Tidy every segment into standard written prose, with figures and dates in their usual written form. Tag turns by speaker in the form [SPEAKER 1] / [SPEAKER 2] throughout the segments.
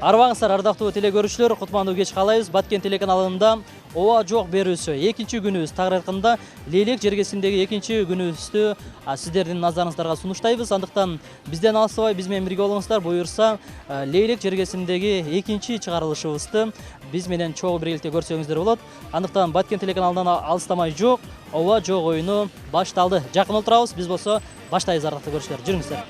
[SPEAKER 1] Арбаңыздар, ардактуу теле көрүүчүлөр, кутмандуу кеч каалайбыз. Баткен телеканалында ооба жок берүүсү экинчи күнүбүз. Тагыр айтканда, Лейлек жергесиндеги экинчи күнүбүздү сиздердин назарыңыздарга сунуштайбыз. Андыктан бизден алыстабай, биз менен бирге болуңуздар. Буюрса, Лейлек жергесиндеги экинчи чыгарылышыбызды биз менен чогуу биргеликте көрсөңүздөр болот. Андыктан Баткен телеканалынан алыстамай жок, ооба жок оюну башталды. Жакын отурабыз, биз болсо баштайбыз, ардактуу көрүүчүлөр. Жүрүңүздөр.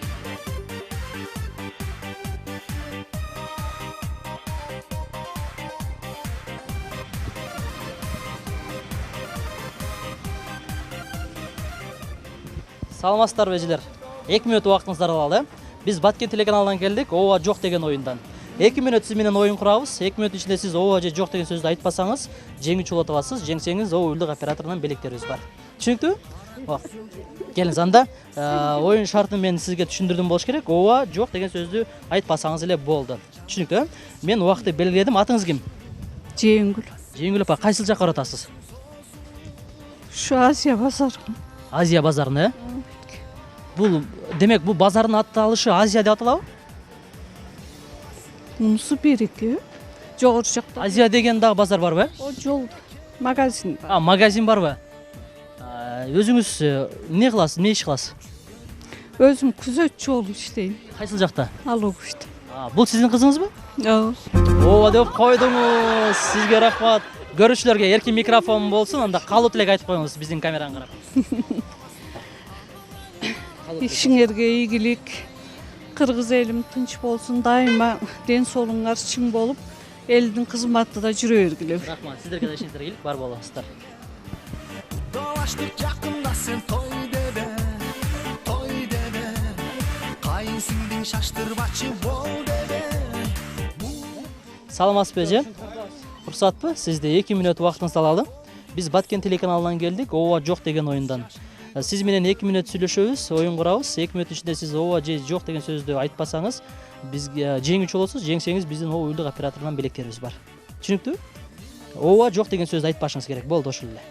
[SPEAKER 1] Саламатсыздарбы эжелер? 2 мүнөт убактыңыздарды алалы. Биз Баткен телеканалынан келдик, ооба жок деген оюндан. 2 мүнөт сиз менен оюн курабыз. 2 мүнөт ичинде сиз ооба же жок деген сөздү айтпасаңыз, жеңүүчү болот аласыз. Жеңсеңиз, ооба уюлдук операторунан белектерибиз бар. Түшүнүктүбү? Келиңиз, анда оюн шартын мен сизге түшүндүрдүм болуш керек. Ооба жок деген сөздү айтпасаңыз эле болду. Түшүнүктүбү? Мен убакытты белгиледим. Атыңыз ким?
[SPEAKER 2] Жеңгүл.
[SPEAKER 1] Жеңгүл апа, кайсыл жакка баратасыз?
[SPEAKER 2] Şu Азия базары.
[SPEAKER 1] Азия базарына, Бул демек бул базардын аталышы Азия деп аталабы?
[SPEAKER 2] Мунусу береки. Жогору жакта.
[SPEAKER 1] Азия деген дагы базар барбы?
[SPEAKER 2] О жол. Магазин бар.
[SPEAKER 1] Магазин барбы? Өзүңүз эмне кыласыз? Эмне иш кыласыз?
[SPEAKER 2] Өзүм күзөтчү болуп иштейм.
[SPEAKER 1] Кайсыл жакта?
[SPEAKER 2] Алугушта.
[SPEAKER 1] Бул сиздин кызыңызбы? Ооба деп койдуңуз. Сизге рахмат. Көрүүчүлөргө эркин микрофон болсун, анда калуу тилек айтып коюңуз биздин камерага карап.
[SPEAKER 2] İşinерге ийгилик. Кыргыз элим тынч болсун, дайыма ден соолугуңар чың болуп, элдин кызматында жүрө бергиле.
[SPEAKER 1] Рахмат. Сиздерге да ишиңиздер ийгилик бар болуңуздар.
[SPEAKER 3] Dolaştık yakında sen toy dede, kayın sildin şaştırbaçı bol dede.
[SPEAKER 1] Саламатсызбы эже? Уруксатпы? Сизде 2 мүнөт убактыңызды алалы. Биз Баткен телеканалынан келдик, ооба жок деген оюндан. Сиз менен 2 мүнөт сүйлөшөбүз, оюн курабыз. 2 мүнөт ичинде сиз ооба же жок деген сөздү айтпасаңыз, бизге жеңүүчү болосуз. Жеңсеңиз, биздин ооба уюлдук операторунан белектерибиз бар. Түшүнүктүбү? Ооба жок деген сөздү айтпашыңыз керек. Болду, ошол эле.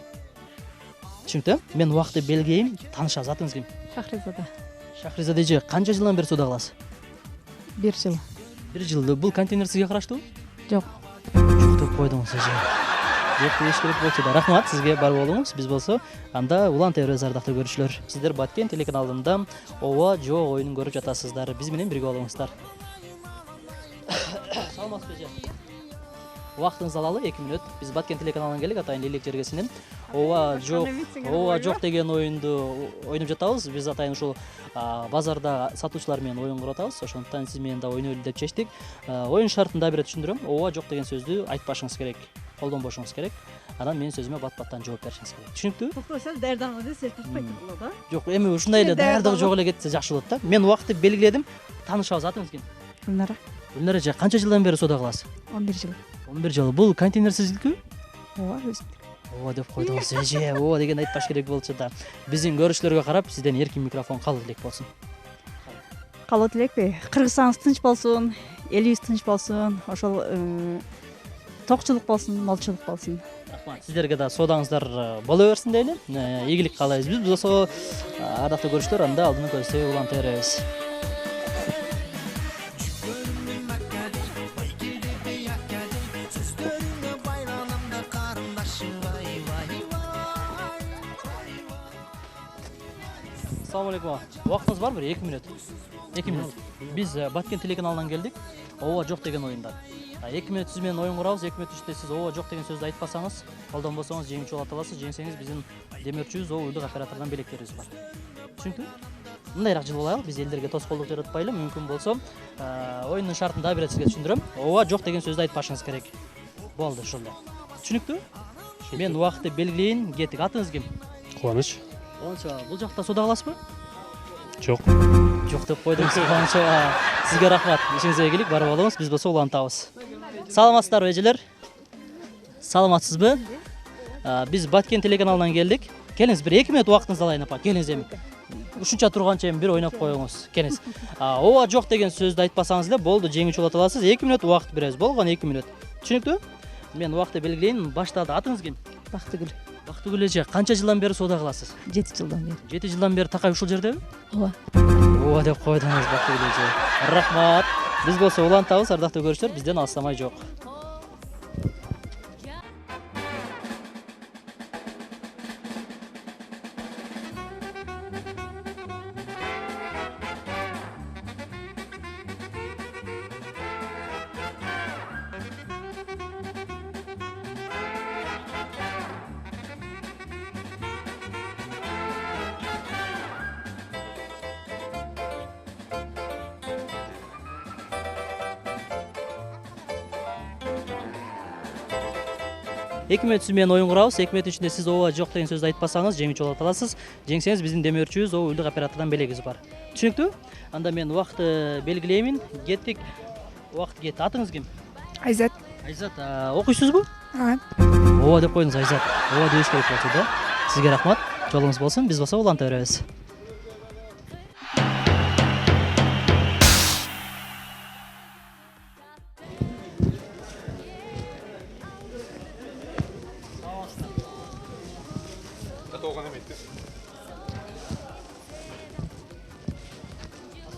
[SPEAKER 1] Түшүнүктүбү? Мен убакытты белгилейм. Таанышабыз. Атыңыз ким?
[SPEAKER 2] Шахризада.
[SPEAKER 1] Шахризада эже, канча жылдан бери сууда каласыз?
[SPEAKER 2] 1 жыл.
[SPEAKER 1] 1 жыл. Бул контейнер сизге караштуубу?
[SPEAKER 2] Жок.
[SPEAKER 1] Жок деп койдуңуз эже. Жок деш керек болчу да. Рахмат сизге, бар болуңуз. Биз болсо анда улантып беребиз, ардактуу көрүүчүлөр. Сиздер Баткен телеканалында ооба жок оюнун көрүп жатасыздар. Биз менен бирге болуңуздар. Саламатсызбы эже? Убактыңызды алалы 2 мүнөт. Биз Баткен телеканалынан келдик, атайын Лейлек жергесинен. Ооба жок деген оюнду ойноп жатабыз. Биз атайын ушул базарда сатуучулар менен оюн куруп атабыз. Ошондуктан сиз менен да ойнойлу деп чечтик. Оюн шартын да бир түшүндүрөм. Ооба жок деген сөздү айтпашыңыз керек. Колдонбошуңуз керек. Анан менин сөзүмө бат-баттан жооп беришиңиз керек. Түшүнүктүбү?
[SPEAKER 2] Токтосо дардаңы десе ташпайт болот да.
[SPEAKER 1] Жок, эми ушундай эле даярдыгы жок эле кетсе жакшы болот да. Мен убакытты белгиледим. Таанышабыз. Атыңыз ким?
[SPEAKER 2] Гүлнара.
[SPEAKER 1] Гүлнара эже, канча жылдан бери сууда каласыз?
[SPEAKER 2] 11 жыл.
[SPEAKER 1] 11 жыл. Бул контейнер сиздикү?
[SPEAKER 2] Ооба, өзүм.
[SPEAKER 1] Ооба деп койдуңуз эже. Ооба деген айтпаш керек болчу да. Биздин көрүүчүлөргө карап, сизден эркин микрофон калуу тилек болсун.
[SPEAKER 2] Калуу тилекпи? Кыргызстаныбыз тынч болсун, элибиз тынч болсун, ошол токчулук болсун, молчулук болсун.
[SPEAKER 1] Рахмат. Сиздерге да соодаңыздар боло берсин дейли. Ийгилик каалайбыз. Биз болсо ардактуу көрүүчүлөр, анда алдыны көздөй улантып беребиз. Assalamu alaikum. Убактыңыз барбы? 2 мүнөт. 2 мүнөт. Биз Баткен телеканалынан келдик. Ооба жок деген оюндан. 2 мүнөт сиз менен оюн курабыз. 2 мүнөт ичинде сиз ооба жок деген сөздү айтпасаңыз, колдонбосоңуз жеңүүчү болот аласыз. Жеңсеңиз, биздин демөөрчүбүз ооба уюлдук операторунан белектерибиз бар. Түшүнүктүбү? Мындайраак жыл болайлы. Биз элдерге тоскоолдук жаратпайлы. Мүмкүн болсо, оюндун шартын да бир сизге түшүндүрөм. Ооба жок деген сөздү айтпашыңыз керек. Болду, ошол эле. Түшүнүктүбү? Мен убакытты белгилейин, кеттик. Атыңыз ким?
[SPEAKER 4] Кубаныч.
[SPEAKER 1] Бул жакта сууда каласызбы?
[SPEAKER 4] Жок.
[SPEAKER 1] Жок деп койдуңуз. Сизге рахмат. Ишиңизге ийгилик, бар болуңуз. Биз болсо улантабыз. Саламатсыздарбы эжелер? Саламатсызбы? Биз Баткен телеканалынан келдик. Келиңиз, бир 2 мүнөт убактыңызды алайын апа. Келиңиз эми. Ушунча турганча эми бир ойноп коюңуз. Келиңиз. Ооба жок деген сөздү айтпасаңыз эле болду, жеңүүчү болот аласыз. 2 мүнөт убакыт беребиз. Болгон 2 мүнөт. Түшүнүктүбү? Мен убакытты белгилейин. Башталды. Атыңыз ким?
[SPEAKER 2] Бактыгүл.
[SPEAKER 1] Бактыгүл эже, канча жылдан бери сууда каласыз?
[SPEAKER 2] 7 жылдан бери.
[SPEAKER 1] 7 жылдан бери такай ушул жердеби?
[SPEAKER 2] Ооба.
[SPEAKER 1] Ооба деп койдуңуз Бактыгүл эже. Рахмат. Биз болсо улантабыз, ардактуу көрүүчүлөр, бизден алыстамай жок. Эки мүнөт сиз менен оюн курабыз. 2 мүнөт ичинде сиз ооба жок деген сөздү айтпасаңыз жеңүүчү боло аласыз. Жеңсеңиз биздин демөөрчүбүз ооба уюлдук оператордон белегибиз бар. Түшүнүктүү? Анда мен убакытты белгилеймин. Кеттик. Убакыт кетти. Атыңыз ким?
[SPEAKER 5] Айзат.
[SPEAKER 1] Айзат, окуйсузбу?
[SPEAKER 5] Ага.
[SPEAKER 1] Ооба деп коюңуз, Айзат. Ооба дебиш керек болчу да. Сизге рахмат. Жолуңуз болсун. Биз болсо уланта беребиз.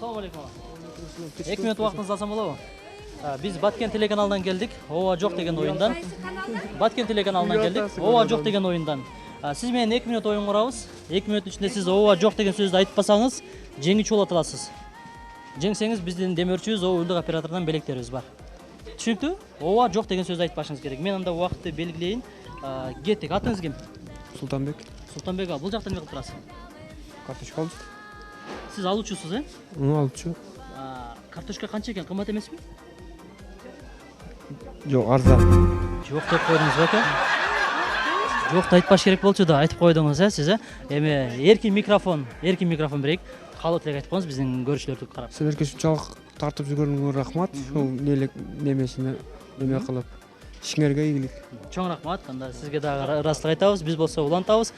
[SPEAKER 1] Assalamu alaikum. 2 мүнөт убактыңызды алсам болобу? Биз Баткен телеканалынан келдик. Ооба жок деген оюндан. Баткен телеканалынан келдик. Ооба жок деген оюндан. Сиз менен 2 мүнөт оюн курабыз. 2 мүнөт ичинде сиз ооба жок деген сөздү айтпасаңыз, жеңүүчү боло аласыз. Жеңсеңиз биздин демөөрчүбүз ооба уюлдук оператордон белектерибиз бар. Түшүнүктүү? Ооба жок деген сөздү айтпашыңыз керек. Мен анда убакытты белгилейин. Кеттик. Атыңыз ким?
[SPEAKER 6] Султанбек.
[SPEAKER 1] Султанбек, бул жакта эмне кылып турасыз?
[SPEAKER 6] Карточка алдым.
[SPEAKER 1] Сиз алуучусуз,
[SPEAKER 6] Алчу.
[SPEAKER 1] Карточка канча экен? Кымбат эмеспи?
[SPEAKER 6] Жок, арзан.
[SPEAKER 1] Жок деп койдуңуз беке. Жокты айтпаш керек болчу да, айтып койдуңуз, сиз. Эми эркин микрофон берейик. Каалоо тилек айтып коюңуз биздин көрүүчүлөрдү карап.
[SPEAKER 6] Силерге ушунчалык тартып жүргөнүңөргө рахмат. Ушул элек немесине неме кылып. Ишиңерге ийгилик.
[SPEAKER 1] Чоң рахмат. Анда сизге дагы ырастык айтабыз. Биз болсо улантабыз.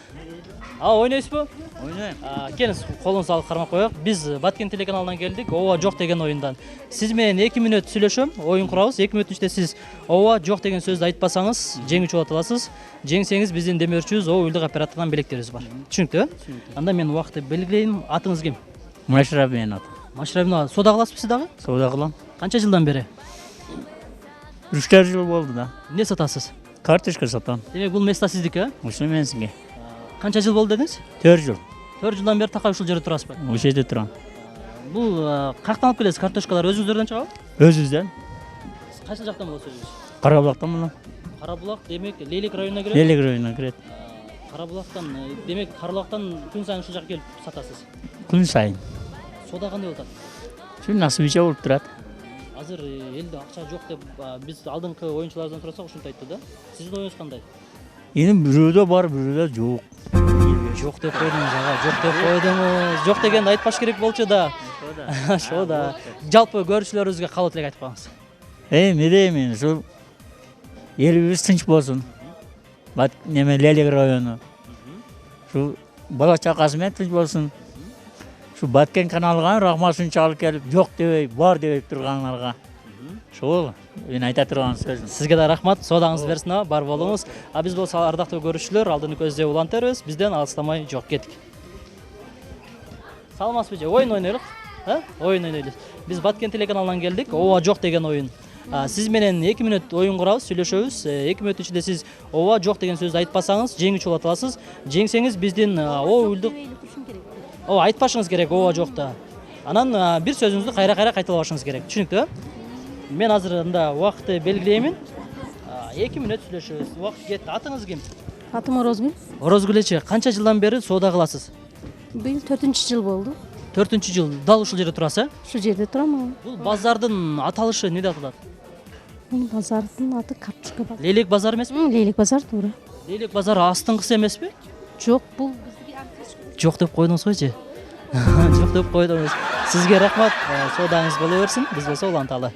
[SPEAKER 1] Ойнойсузбу?
[SPEAKER 7] Ойнойм.
[SPEAKER 1] Келиңиз, колуңузду алып кармап коелук. Биз Баткен телеканалынан келдик. Ооба жок деген оюндан. Сиз менен 2 мүнөт сүйлөшөм, оюн курабыз. 2 мүнөт ичинде сиз ооба жок деген сөздү айтпасаңыз, жеңүүчү боло аласыз. Жеңсеңиз биздин демөөрчүбүз ооба уюлдук оператордон белектерибиз бар. Түшүнүктүү? Анда мен убакытты белгилейин. Атыңыз ким?
[SPEAKER 7] Машраб менен атым.
[SPEAKER 1] Машрабина, соода кыласызбы сиз дагы?
[SPEAKER 7] Соода кылам.
[SPEAKER 1] Канча жылдан бери?
[SPEAKER 7] 3 жыл болду да.
[SPEAKER 1] Эмне сатасыз?
[SPEAKER 7] Карточка сатам.
[SPEAKER 1] Демек бул места сиздики,
[SPEAKER 7] Ушул менсиңе.
[SPEAKER 1] Канча жыл болду дедиңиз?
[SPEAKER 7] 4 жыл.
[SPEAKER 1] 4 жылдан бери такай ушул жерде турасызбы?
[SPEAKER 7] Ошол жерде турам.
[SPEAKER 1] Бул каяктан алып келесиз? Карточкалар өзүңүздөрдөн чыгабы?
[SPEAKER 7] Өзүбүздөн.
[SPEAKER 1] Кайсы жактан болот өзүңүз?
[SPEAKER 7] Карабулактан мына.
[SPEAKER 1] Карабулак, демек Лейлек районуна кирет.
[SPEAKER 7] Лелек районуна кирет.
[SPEAKER 1] Карабулактан, демек Карабулактан күн сайын ушул жакка келип сатасыз.
[SPEAKER 7] Күн сайын.
[SPEAKER 1] Соода кандай болот?
[SPEAKER 7] Ушул насыбыча болуп турат.
[SPEAKER 1] Азыр элде акча жок деп биз алдыңкы оюнчулардан сурасак ушинтип айтты да. Сиздин оюңуз кандай?
[SPEAKER 7] Эми бирөөдө бар, бирөөдө жок.
[SPEAKER 1] Жок деп койдуңуз, жок деп койдуңуз. Жок дегенди айтпаш керек болчу да. Ошо да. Жалпы көрүүчүлөрүбүзгө каалоо тилек айтып коюңуз.
[SPEAKER 7] Не деймин, ушул элибиз тынч болсун. Неме Лелек району. Ушул бала чакасы менен тынч болсун. Шу Баткен каналына рахматын чалып келип, жок дебей, бар дебей турганларга. Ошол мен айта турган сөзүм.
[SPEAKER 1] Сизге да рахмат. Соодаңыз берсин, бар болуңуз. Биз болсо ардактуу көрүүчүлөр, алдыны көздөй уланта беребиз. Бизден алыстамай жок кеттик. Саламатсызбы же? Оюн ойнойлук. Оюн ойнойлук. Биз Баткен телеканалынан келдик. Ооба жок деген оюн. Сиз менен 2 мүнөт оюн курабыз, сүйлөшөбүз. 2 мүнөт ичинде сиз ооба жок деген сөздү айтпасаңыз, жеңүүчү боло аласыз. Жеңсеңиз биздин уюлдук айтпашыңыз керек, ооба жокта. Анан бир сөзүңүздү кайра-кайра кайталабашыңыз керек. Түшүнүктүү? Мен азыр анда убакытты белгилеймин. 2 мүнөт сүйлөшөбүз. Убакыт кетти. Атыңыз ким?
[SPEAKER 8] Атым Орозгүл.
[SPEAKER 1] Орозгүл эчи, канча жылдан бери соода кыласыз?
[SPEAKER 8] Быйыл 4-жыл болду.
[SPEAKER 1] 4-жыл. Дал ушул жерде турасыз,
[SPEAKER 8] Ушул жерде турам.
[SPEAKER 1] Бул базардын аталышы эмне деп аталат?
[SPEAKER 8] Бул базардын аты Карточка базар.
[SPEAKER 1] Лейлек базар эмеспи?
[SPEAKER 8] Лейлек базар туура.
[SPEAKER 1] Лейлек базар астыңкысы эмеспи?
[SPEAKER 8] Жок, бул
[SPEAKER 1] Жок деп койдуңуз койчу. Жок деп койдуңуз. Сизге рахмат. Соодаңыз боло берсин. Биз болсо уланталы.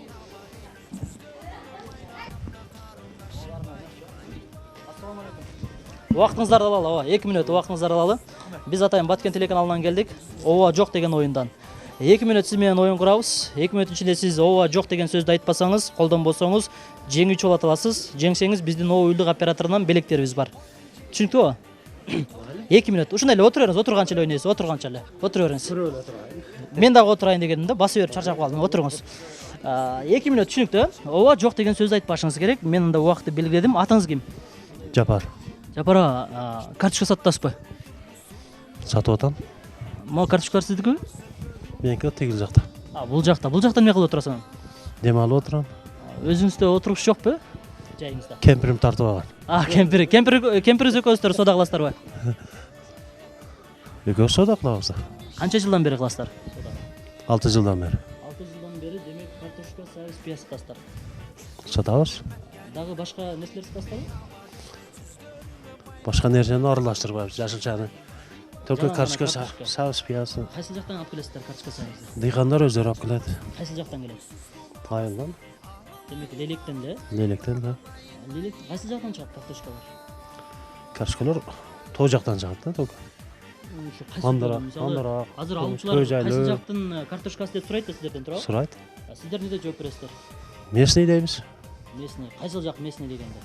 [SPEAKER 1] Убактыңыздарды алалы, 2 мүнөт убактыңыздарды алалы. Биз атайын Баткен телеканалынан келдик. Ооба жок деген оюндан. 2 мүнөт сиз менен оюн курабыз. 2 мүнөт ичинде сиз ооба жок деген сөздү айтпасаңыз, колдонбосоңуз, жеңүүчү боло аласыз. Жеңсеңиз биздин уюлдук операторунан белектерибиз бар. Түшүнүктүүбү? 2 мүнөт. Ушундай эле отура бериңиз, отурганча эле ойнойсуз, отурганча эле. Отура бериңиз. Мен дагы отурайын дегенdim да, басып берип чарчап калдым. Отуруңуз. 2 мүнөт түшүнүктүү. Ооба жок деген сөздү айтпашыңыз керек. Мен анда убакытты белгиледим. Атыңыз ким?
[SPEAKER 5] Жапар.
[SPEAKER 1] Жапар ага, карточка сатасызбы?
[SPEAKER 5] Сатып атам.
[SPEAKER 1] Могу карточкалар сиздикиби?
[SPEAKER 5] Меники тигил жакта.
[SPEAKER 1] Бул жакта. Бул жакта эмне кылып отурасың?
[SPEAKER 5] Дем алып отурам.
[SPEAKER 1] Өзүңүздө отуруш жокпу? Жайыңызда.
[SPEAKER 5] Кемпирим тартып алган.
[SPEAKER 1] Кемпириңиз экөөсүздөр сода кыласыздарбы?
[SPEAKER 5] Экөөбүз сода кылабыз.
[SPEAKER 1] Канча жылдан бери кыласыздар?
[SPEAKER 5] 6 жылдан бери.
[SPEAKER 1] 6 жылдан бери демек картошка, сабыз, пияз сатасыздар.
[SPEAKER 5] Сатабыз.
[SPEAKER 1] Дагы башка нерселер сатасыздарбы?
[SPEAKER 5] Башка нерсени аралаштырбайбыз. Жашылчаны. Только
[SPEAKER 1] Жана
[SPEAKER 5] картошка,
[SPEAKER 1] картошка.
[SPEAKER 5] сабыз, пияз.
[SPEAKER 1] Кайсы жактан алып келесиздер картошка, сабызды?
[SPEAKER 5] Дыйкандар өздөрү алып келет.
[SPEAKER 1] Кайсы жактан келет?
[SPEAKER 5] Айылдан,
[SPEAKER 1] Демек Лелектен да?
[SPEAKER 5] Лелектен да.
[SPEAKER 1] Лелек кайсы жактан чыгат картошкалар?
[SPEAKER 5] Картошкалар тоо жактан чыгат да, только.
[SPEAKER 1] Ушу кайсы
[SPEAKER 5] Андыра,
[SPEAKER 1] мисалы,
[SPEAKER 5] андыра.
[SPEAKER 1] азыр алуучулар кайсы жактын картошкасы деп сурайт да сиздерден, туурабы?
[SPEAKER 5] Сурайт.
[SPEAKER 1] Сиздер эмне деп жооп бересиздер?
[SPEAKER 5] Местный дейбиз.
[SPEAKER 1] Местный. Кайсы жак местный дегенде?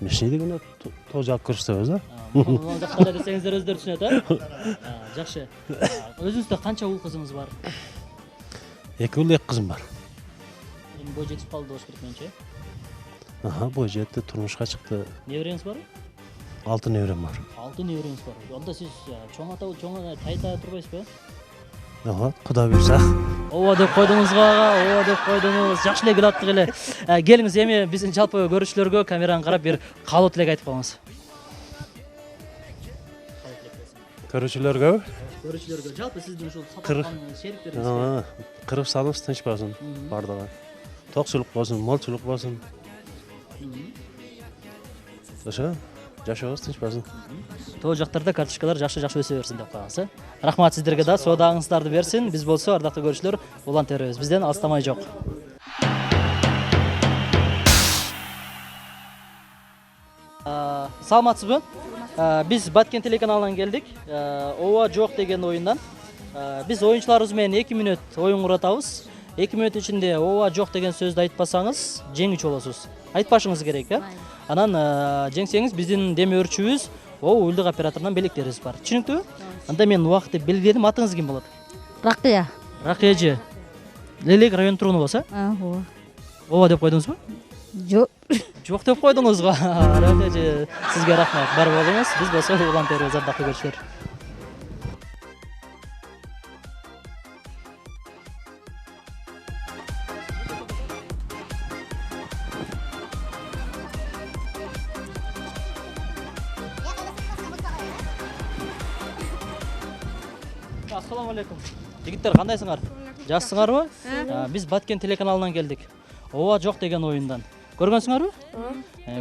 [SPEAKER 5] Местный дегенде тоо жак көрсөтөбүз да.
[SPEAKER 1] Мына жакта эле десеңиздер өздөрү түшүнөт, Жакшы. Өзүңүздө канча уул кызыңыз бар?
[SPEAKER 5] 2 уул 2 кызым бар.
[SPEAKER 1] Эми бой жетип калды болуш керек менимче.
[SPEAKER 5] Бой жетти, турмушка чыкты.
[SPEAKER 1] Небереңиз барбы?
[SPEAKER 5] 6 неберем бар.
[SPEAKER 1] 6 небереңиз бар. Анда сиз чоң ата, чоң тайта турбайсызбы?
[SPEAKER 5] Кудай буйрса.
[SPEAKER 1] Ооба деп койдуңуз ага, ооба деп койдуңуз. Жакшы эле күлөттүк эле. Келиңиз эми биздин жалпы көрүүчүлөргө камераны карап бир каалоо тилек айтып коюңуз.
[SPEAKER 5] Көрүүчүлөргө
[SPEAKER 1] Жалпы сиздин ушул сатылган шериктериңизге
[SPEAKER 5] Кыргызстаныбыз тынч болсун бардыгы. Токчулук болсун, молчулук болсун. Ошо жашообуз тынч болсун.
[SPEAKER 1] тоо жактарда карточкалар жакшы өсө берсин деп коебуз. Рахмат сиздерге да, соодагыңыздарды берсин. Биз болсо ардактуу көрүүчүлөр улан теребиз. Бизден алыстамай жок. Саламатсызбы? Биз Баткен телеканалынан келдик. Ооба жок деген оюндан. Биз оюнчуларыбыз менен 2 мүнөт оюн куратабыз. 2 мүнөт ичинде ооба жок деген сөздү айтпасаңыз, жеңүүчү болосуз. Айтпашыңыз керек, Анан жеңсеңиз биздин дем өрчүбүз, уюлдук операторунан белектерибиз бар. Түшүнүктүүбү? Анда мен убакытты белгиледим. Атыңыз ким болот?
[SPEAKER 8] Ракыя.
[SPEAKER 1] Ракыяжы. Лелек район тургуну болсо?
[SPEAKER 8] Ооба.
[SPEAKER 1] Ооба деп койдуңузбу?
[SPEAKER 8] Жок.
[SPEAKER 1] Жок деп койдуңуз го. Ракыяжы, сизге рахмат. Бар болуңуз. Биз болсо улан теребиз, ардактуу көрүүчүлөр. Ассаламу алейкум. Жигиттер, кандайсыңар? Жакшысыңарбы? Биз Баткен телеканалынан келдик. Ооба жок деген оюндан. Көргөнсүңөрбү?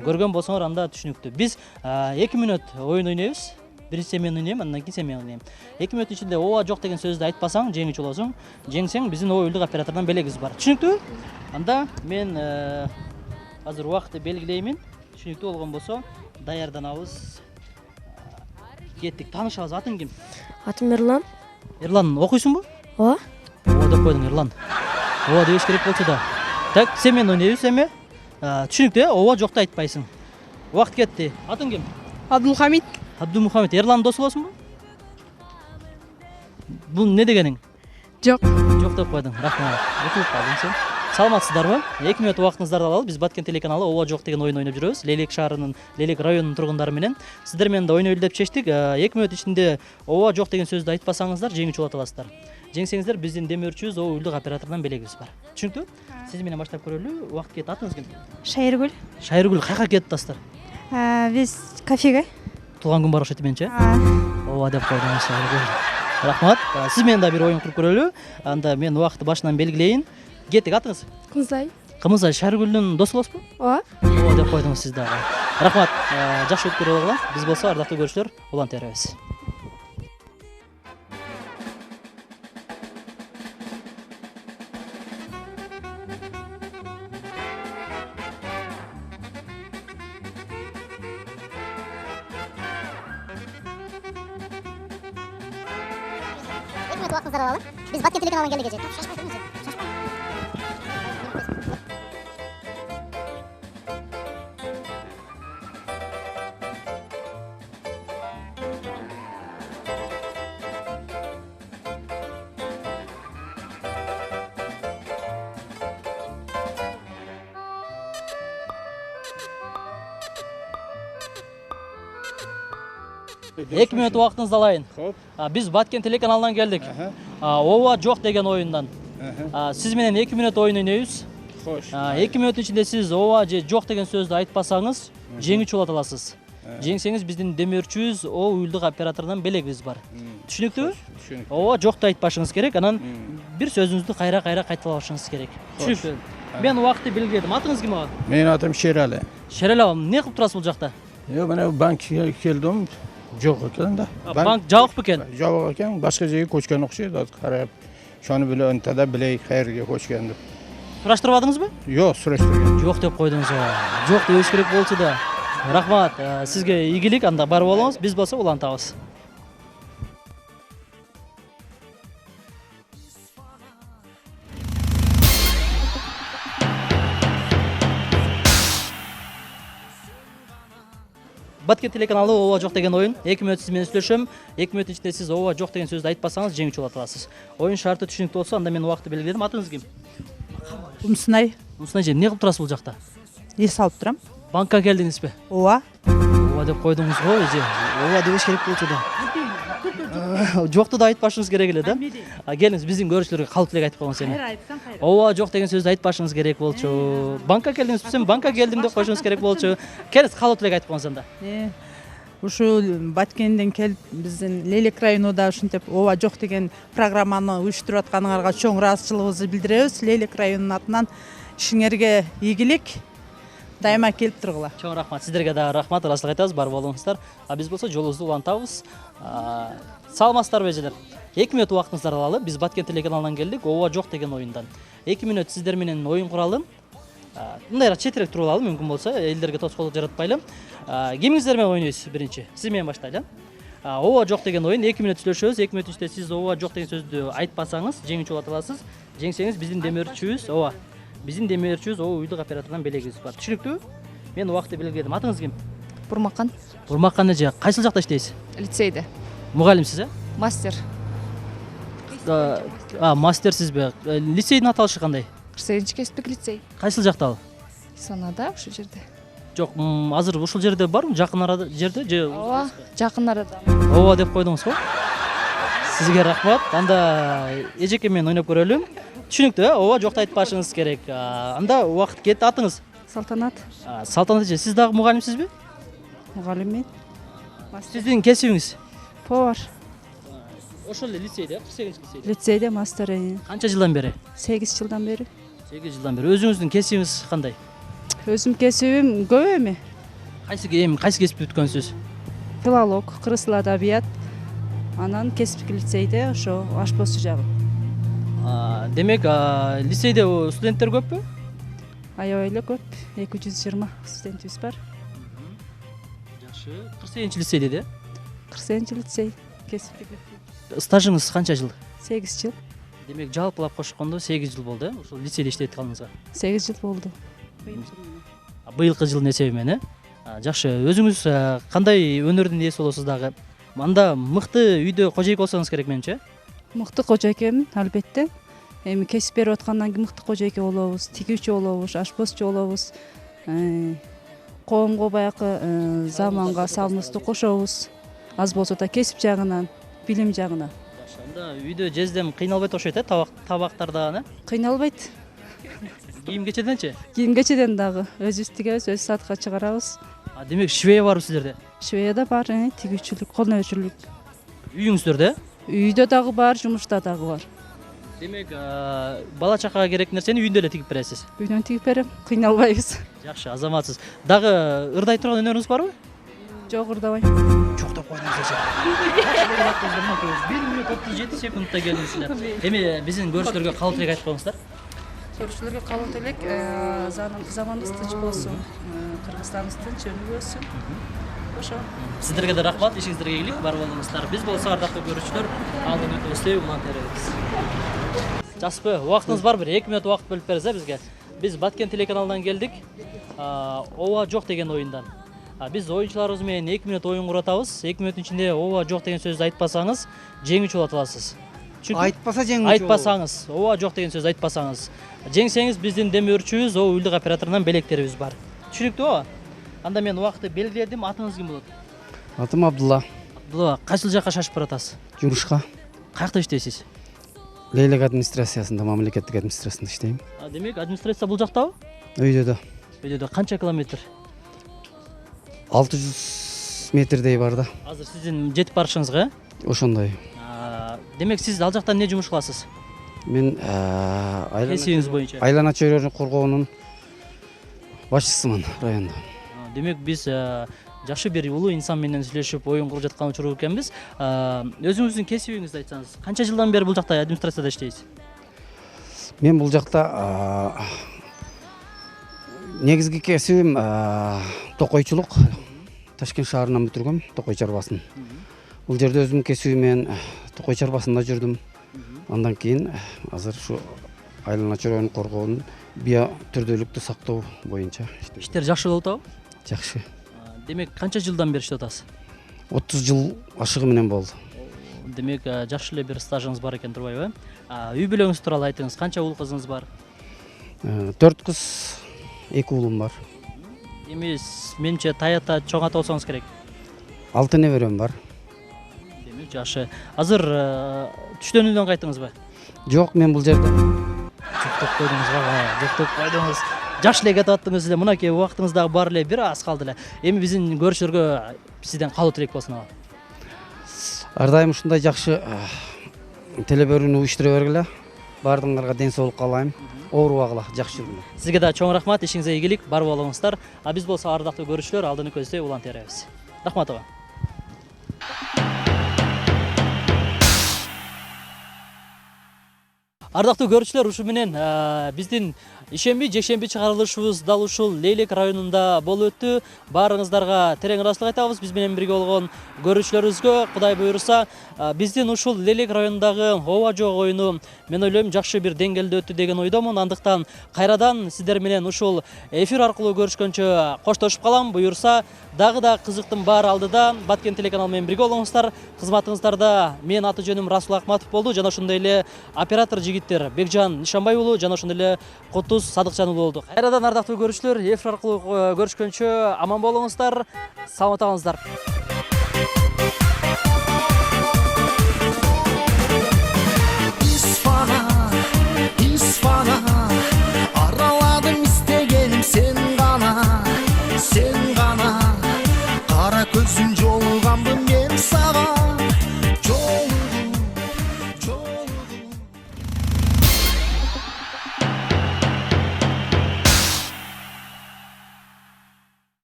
[SPEAKER 1] Көргөн болсоңор анда түшүнүктүү. Биз 2 мүнөт оюн ойнойбуз. Биринчи мен ойнойм, андан кийин мен ойнойм. 2 мүнөт ичинде ооба жок деген сөздү айтпасаң, жеңүүчү болосуң. Жеңсең, биздин уюлдук операторунан белегибиз бар. Түшүнүктүү? Анда мен азыр убакытты белгилеймин. Түшүнүктүү болгон болсо, даярданабыз. Кеттик. Таанышабыз. Атың ким?
[SPEAKER 8] Атым Эрлан.
[SPEAKER 1] Эрлан, окуйсуңбу?
[SPEAKER 8] Ооба.
[SPEAKER 1] Ооба деп койдуң, Эрлан. Ооба дебеш керек болчу да. Так, сен менен ойнойбуз эми. Түшүнүктүү, ооба жокто айтпайсың. Убакыт кетти. Атың ким?
[SPEAKER 2] Абдулхамид.
[SPEAKER 1] Абдумухамед. Эрландын досу болосуңбу? Бул эмне дегениң?
[SPEAKER 2] Жок.
[SPEAKER 1] Жок деп койдуң. Рахмат. Утулуп калдың сен. Саламатсыздарбы? 2 мүнөт убактыңыздарды алалы. Биз Баткен телеканалы ооба жок деген оюн ойноп жүрөбүз. Лелек шаарынын, Лелек районунун тургундары менен. Сиздер менен да ойнойлу деп чечтик. 2 мүнөт ичинде ооба жок деген сөздү айтпасаңыздар, жеңүүчү болот аласыздар. Жеңсеңиздер, биздин дем өрчүбүз уюлдук операторунан белегибиз бар. Түшүнүктүү? Сиз менен баштап көрөлү. Убакыт кетти. Атыңыз ким?
[SPEAKER 2] Шайыргүл.
[SPEAKER 1] Шайыргүл, каяка кеттиңиздер?
[SPEAKER 2] Биз кафеге.
[SPEAKER 1] Туулган күн бар окшойт менчи. Ооба деп койдуңуз, Шайыргүл. Рахмат. Сиз менен да бир оюн куруп көрөлү. Анда мен убакытты башынан белгилейин. Кеттик. Атыңыз?
[SPEAKER 8] Кызай.
[SPEAKER 1] Кымызай, Шайыргүлдүн досу болосузбу?
[SPEAKER 8] Ооба.
[SPEAKER 1] Ооба деп койдуңуз сиз дагы. Рахмат. Жакшы өткөрүп алгыла. Биз болсо ардактуу көрүүчүлөр улан теребиз.
[SPEAKER 9] Вакытыңызды алалы. Биз Баткен телеканалынан келдик эже. Шашпайсыңыз же.
[SPEAKER 1] 2 мүнөт убактыңызды алайын.
[SPEAKER 10] Хоп.
[SPEAKER 1] Биз Баткен телеканалынан келдик. Ооба жок деген оюндан. Сиз менен 2 мүнөт оюн ойнойбуз.
[SPEAKER 10] Хош.
[SPEAKER 1] 2 мүнөттүн ичинде сиз ооба же жок деген сөздү айтпасаңыз, жеңүүчү болот аласыз. Жеңсеңиз биздин демөөрчүбүз О уюлдук операторунан белегибиз бар. Түшүнүктүүбү?
[SPEAKER 10] Түшүнүктүү.
[SPEAKER 1] Ооба жокду айтпашыңыз керек, анан бир сөзүңүздү кайра кайталашыңыз керек. Түшүнүктүү? Мен убакытты белгиледим. Атыңыз ким ага?
[SPEAKER 10] Менин атым Шерали.
[SPEAKER 1] Шерел агам, эмне кылып турасыз бул жакта?
[SPEAKER 10] Мына банкка келдим. Жок экен да.
[SPEAKER 1] Банк жабык бекен?
[SPEAKER 10] Жабык экен, башка жерге көчкөн окшойт. Карап, шону биле ынтада билейик кайерге көчкөн деп.
[SPEAKER 1] Сураштырбадыңызбы?
[SPEAKER 10] Жок, сураштырган.
[SPEAKER 1] Жок деп койдуңуз. Жок дебеш керек болчу да. Рахмат, сизге ийгилик, анда бар болуңуз, биз болсо улантабыз. Баткен телеканалы ооба жок деген оюн. 2 мүнөт сиз менен сүйлөшөм. 2 мүнөттүн ичинде сиз ооба жок деген сөздү айтпасаңыз, жеңүүчү болот аласыз. Оюн шарты түшүнүктүү болсо, анда мен убакытты белгиледим. Атыңыз ким?
[SPEAKER 2] Умсунай.
[SPEAKER 1] Умсунай же, эмне кылып турасыз бул жакта?
[SPEAKER 2] Эс алып турам.
[SPEAKER 1] Банкка келдиңизби?
[SPEAKER 2] Ооба.
[SPEAKER 1] Ооба деп койдуңуз го, эже. Ооба дебеш керек болчу да. Жокту да айтпашыңыз керек эле да. Келиңиз, биздин көрүүчүлөргө калып эле айтып койгуңуз эми. Ооба жок деген сөздү айтпашыңыз керек болчу. Банкка келдиңиз десем, банкка келдим деп коюшуңуз керек болчу. Келиңиз, калып эле айтып койгуңуз анда.
[SPEAKER 2] Ушул Баткенден келип биздин Лелек районунда ушинтип ооба жок деген программаны уюштуруп атканыңарга чоң ыраазычылыгыбызды билдиребиз. Лелек районунун атынан ишиңерге ийгилик. Дайыма келип тургула.
[SPEAKER 1] Чоң рахмат. Сиздерге да рахмат, ыраазычылык айтабыз, бар болуңуздар. Биз болсо жолубузду улантабыз. Саламатсыздарбы эжелер? 2 мүнөт убактыңыздарды алалы. Биз Баткен телеканалынан келдик, ооба жок деген оюндан. 2 мүнөт сиздер менен оюн куралым. Мындайра четирээк туруп алалы, мүмкүн болсо, элдерге тоскоолдук жаратпайлы. Кимиңиздер менен ойнойсуз биринчи? Сиз менен баштайлы. Ооба жок деген оюн, 2 мүнөт сүйлөшөбүз. 2 мүнөт ичинде сиз ооба жок деген сөздү айтпасаңыз, жеңүүчү болот аласыз. Жеңсеңиз биздин демөөрчүбүз, ооба. Биздин демөөрчүбүз уюлдук операторунан белегибиз бар. Түшүнүктүүбү? Мен убакытты белгиледим. Атыңыз ким?
[SPEAKER 11] Бурмакан.
[SPEAKER 1] Бурмакан эже, кайсыл жакта иштейсиз?
[SPEAKER 11] Лицейде.
[SPEAKER 1] Мугалимсиз,
[SPEAKER 11] Мастер.
[SPEAKER 1] Мастерсизби? Лицейдин аталышы кандай?
[SPEAKER 11] 48 кесиптик лицей.
[SPEAKER 1] Кайсыл жакта ал?
[SPEAKER 11] Санада, ушул жерде.
[SPEAKER 1] Жок, азыр ушул жерде барбы? Жакын арада жерде же?
[SPEAKER 11] Ооба, жакын арада.
[SPEAKER 1] Ооба деп койдуңуз го? Сизге рахмат. Анда эжеке менен ойноп көрөлүм. Түшүнүктүү, ооба жокто айтпашыңыз керек. Анда убакыт кетти. Атыңыз?
[SPEAKER 2] Салтанат.
[SPEAKER 1] Салтанат эже, сиз дагы мугалимсизби?
[SPEAKER 2] Мугалим мен.
[SPEAKER 1] Сиздин кесибиңиз?
[SPEAKER 2] Повар.
[SPEAKER 1] Ошол эле лицейде, 48 лицейде.
[SPEAKER 2] Лицейде мастер.
[SPEAKER 1] Канча жылдан бери?
[SPEAKER 2] 8 жылдан бери.
[SPEAKER 1] 8 жылдан бери. Өзүңүздүн кесибиңиз кандай?
[SPEAKER 2] Өзүм кесибим көп эми.
[SPEAKER 1] Кайсы кесипти бүткөнсүз?
[SPEAKER 2] Филолог, кыргыз тили адабият. Анан кесиптик лицейде ошо ашпозчу жагы.
[SPEAKER 1] Демек, лицейде студенттер көппү?
[SPEAKER 2] Аябай эле көп. 220 студентибиз бар.
[SPEAKER 1] Жакшы. 48 лицей деди.
[SPEAKER 2] 48 лицей. Кесиптик лицей.
[SPEAKER 1] Стажыңыз канча жыл?
[SPEAKER 2] 8 жыл.
[SPEAKER 1] Демек, жалпылап кошкондо 8 жыл болду, ошол лицейде иштеп атканыңызга?
[SPEAKER 2] 8 жыл болду.
[SPEAKER 1] Быйылкы жылдын эсеби менен. Жакшы. Өзүңүз кандай өнөрдүн ээси болосуз дагы? Анда мыкты үйдө кожоек болсоңуз керек менимче.
[SPEAKER 2] Мыкты кожоекем, албетте. Эми кесип берип аткандан кийин мыкты кожоеке болобуз, тигүүчү болобуз, ашпозчу болобуз. Коомго баягы заманга салымыбызды кошобуз. Аз болсо да кесип жагынан, билим жагынан.
[SPEAKER 1] Анда үйдө жездем кыйналбайт окшойт, табактарда,
[SPEAKER 2] Кыйналбайт.
[SPEAKER 1] Кийим кечеденчи?
[SPEAKER 2] Кийим кечеден дагы өзүбүз тигебиз, өз сатка чыгарабыз.
[SPEAKER 1] Демек, швея барбы сиздерде?
[SPEAKER 2] Швея да бар, тигүүчүлүк, кол өнөрчүлүк.
[SPEAKER 1] Үйүңүздөрдө?
[SPEAKER 2] Үйдө дагы бар, жумушта дагы бар.
[SPEAKER 1] Демек, бала чакага керек нерсени үйүндө эле тигип бересиз?
[SPEAKER 2] Үйдөн тигип берем, кыйналбайбыз.
[SPEAKER 1] Жакшы, азаматсыз. Дагы ырдай турган өнөрүңүз барбы?
[SPEAKER 2] Жок, ырдабайм.
[SPEAKER 1] Жок деп койдуңуз эже. 1 мүнөт 37 секундта келдиңиздер. Эми биздин көрүүчүлөргө калып элек айтып коюңуздар.
[SPEAKER 2] Көрүүчүлөргө калып элек, заманыбыз тынч болсун, Кыргызстаныбыз тынч өнүгөсүн. Ошо.
[SPEAKER 1] Сиздерге да рахмат, ишиңиздерге ийгилик, бар болуңуздар. Биз болсо ардактуу көрүүчүлөр, алдын өтөбүз деп улант беребиз. Жаспы, убактыңыз барбы? 2 мүнөт убакыт бөлүп бериңиз, бизге. Биз Баткен телеканалынан келдик. Ооба жок деген оюндан. Биз оюнчуларыбыз менен 2 мүнөт оюн куруп атабыз. 2 мүнөттүн ичинде ооба жок деген сөздү айтпасаңыз, жеңүүчү болот аласыз.
[SPEAKER 6] Айтпаса жеңүүчү.
[SPEAKER 1] Айтпасаңыз, ооба жок деген сөз айтпасаңыз, жеңсеңиз биздин демөөрчүбүз, уюлдук операторунан белектерибиз бар. Түшүнүктүүбү? Анда мен убакытты белгиледим. Атыңыз ким болот?
[SPEAKER 6] Атым Абдулла.
[SPEAKER 1] Бул кайсыл жакка шашып баратасыз?
[SPEAKER 6] Жумушка.
[SPEAKER 1] Каякта иштейсиз?
[SPEAKER 6] Лейлек администрациясында, мамлекеттик администрациясында иштейм.
[SPEAKER 1] Демек администрация бул жактабы?
[SPEAKER 6] Өйдө.
[SPEAKER 1] Өйдө канча километр?
[SPEAKER 6] 600 метрдей бар да.
[SPEAKER 1] Азыр сиздин жетип барышыңызга?
[SPEAKER 6] Ошондой.
[SPEAKER 1] Демек сиз ал жактан эмне жумуш кыласыз?
[SPEAKER 6] Мен
[SPEAKER 1] Кесибиңиз боюнча.
[SPEAKER 6] айлана чөйрөнү коргоонун башчысымын районда.
[SPEAKER 1] Демек биз жакшы бир улуу инсан менен сүйлөшүп, оюн куруп жаткан учур экенбиз. Өзүңүздүн кесибиңизди айтсаңыз, канча жылдан бери бул жакта администрацияда иштейсиз?
[SPEAKER 6] Мен бул жакта негизги кесибим токойчулук. Ташкент шаарынан бүтүргөм, токой чарбасын. Бул жерде өзүмдүн кесибим менен токой чарбасында жүрдүм. Андан кийин азыр ушу айлана чөйрөнү коргоонун био түрдүүлүктү сактоо боюнча иштейм.
[SPEAKER 1] Иштер жакшы болуп атабы?
[SPEAKER 6] Жакшы.
[SPEAKER 1] Демек канча жылдан бери иштеп атасыз?
[SPEAKER 6] 30 жыл ашыгы менен болду.
[SPEAKER 1] Демек жакшы эле бир стажыңыз бар экен турбайбы? Үй бүлөңүз тууралуу айтыңыз, канча уул кызыңыз бар?
[SPEAKER 6] 4 кыз, 2 уулум бар.
[SPEAKER 1] Эми менимче таята чоң ата болсоңуз керек.
[SPEAKER 6] 6 неберем бар.
[SPEAKER 1] Демек жакшы. Азыр түштөн үйдөн кайттыңызбы?
[SPEAKER 6] Жок, мен бул жерде.
[SPEAKER 1] Жоктоп койдуңузга, жоктоп койдуңуз. Жакшы эле кетип аттыңыз эле. Мынакей убактыңыз дагы бар эле, бир аз калды эле. Эми биздин көрүүчүлөргө сизден каалоо тилек болсун ага.
[SPEAKER 6] Ар дайым ушундай жакшы телебөрүүнү уюштура бергиле. Баардыгыңарга ден соолук каалайм. Оорубагыла, жакшы жүргүлө.
[SPEAKER 1] Сизге да чоң рахмат, ишиңизге ийгилик, бар болуңуздар. Биз болсо ардактуу көрүүчүлөр, алдыны көздөй улан теребиз. Рахмат ага. Ардактуу көрүүчүлөр, ушу менен биздин ишемби жекшемби чыгарылышыбыз дал ушул Лейлек районунда болуп өттү. Баарыңыздарга терең ыраазычылык айтабыз. Биз менен бирге болгон көрүүчүлөрүбүзгө Кудай буйруса, биздин ушул Лейлек районундагы ооба жок оюну мен ойлойм жакшы бир деңгээлде өттү деген ойдомун. Андыктан кайрадан сиздер менен ушул эфир аркылуу көрүшкөнчө коштошуп калам. Буйруса, дагы да кызыктын баары алдыда Баткен телеканалы менен бирге болуңуздар. Кызматыңыздарда мен аты жөнүм Расул Акматов болду жана ошондой эле оператор жигиттер Бекжан Нишанбай уулу жана ошондой эле Кутуз Садыкжан уулу болду. Кайрадан ардактуу көрүүчүлөр, эфир аркылуу көрүшкөнчө аман болуңуздар, саламат болуңуздар.